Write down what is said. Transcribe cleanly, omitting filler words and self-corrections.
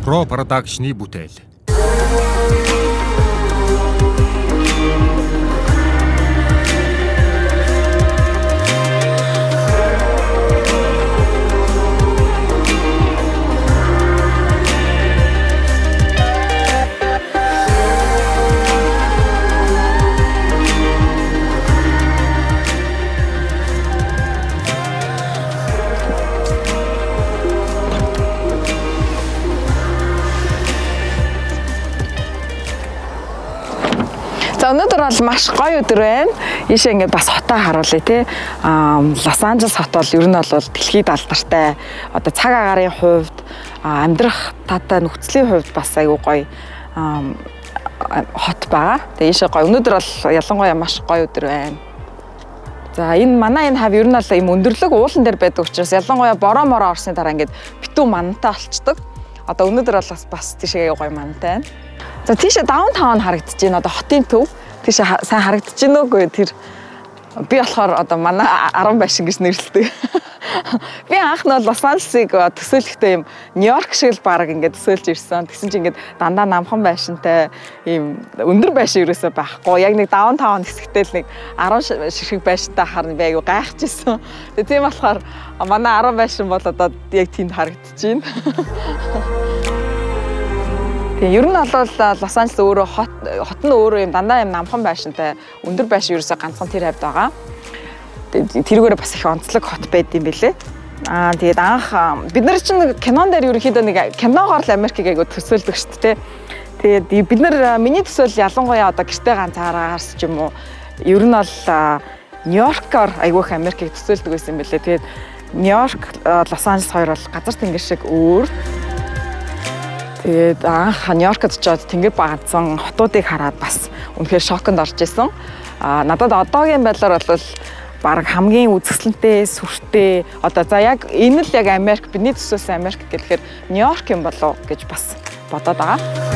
Pro Production-ы бүтээл. За өнөөдөр бол маш гоё өдөр байна. Ийшээ ингээд бас хотоо харуулъя тий. Лос Анжелес хот бол ер нь бол дэлхийд алдартай. Одоо цаг агарын хувьд амьдрах таатай нөхцөлийн хувьд бас айгүй гоё хот байгаа. Тэгээ ийшээ гоё. Өнөөдөр бол ялангуяа маш гоё өдөр байна. За энэ манай хав ер нь бол ийм өндөрлөг уулан дээр байдаг учраас ялангуяа бороо мороо орсны дараа ингээд битүү манантай болчдөг. Одоо өнөөдөр бол бас тийшээ гоё манантай байна. За тийшээ даунтаун харагдаж байна. Одоо хотын төв тийшээ сайн харагдаж байна уугүй тэр би болохоор одоо манай 10 байшин гэж нэрлэдэг. Би анх нь бол Лос Анжелесыг төсөөлөхдөө юм Нью-Йорк шиг л баг ингээд төсөөлж ирсэн. Тэгсэн чинь ингээд дандаа намхан байшинтай ийм өндөр байшин ерөөсөө байхгүй. Яг нэг даунтаун хэсэгтэй л нэг 10 шиг байшинтай харна би аягүй гайхажсэн. Тэгээ тийм болохоор манай 10 байшин бол одоо яг тэнд харагдаж байна. Тэгээ ер нь бол Лос Анжелес өөрөө хот нь өөрөө юм дандаа юм намхан байшинтай өндөр байшин ерөөсөө ганцхан тэр хавьд байгаа. Тэрүүгээрээ бас их онцлог хот байд юм бэлээ. Тэгээд анх бид нар чинь кинон дээр ерөнхийдөө нэг киногоор л Америкийг айгу төсөөлдөг шүү дээ. Тэгээд бид нар миний төсөөл ялангуяа одоо гэртээ ганцаараарс ч юм уу ер нь бол Нью-Йоркоор айгу их Америкийг төсөөлдөг байсан юм бэлээ. Тэгээд Нью-Йорк, Лос Анжелес хоёр бол газар тэнгэр шиг өөр. Тэгээд анх Нью-Йоркод очиод тэнгэр багцсан хотуудыг хараад бас үнэхээр шоконд орж исэн. Надад одоогийн байдлаар бол баг хамгийн үзэсгэлэнтэй, сүртэй одоо за яг энэ л яг Америк бидний төсөөсөн Америк гэхээр Нью-Йорк юм болов гэж бас бодоод байгаа.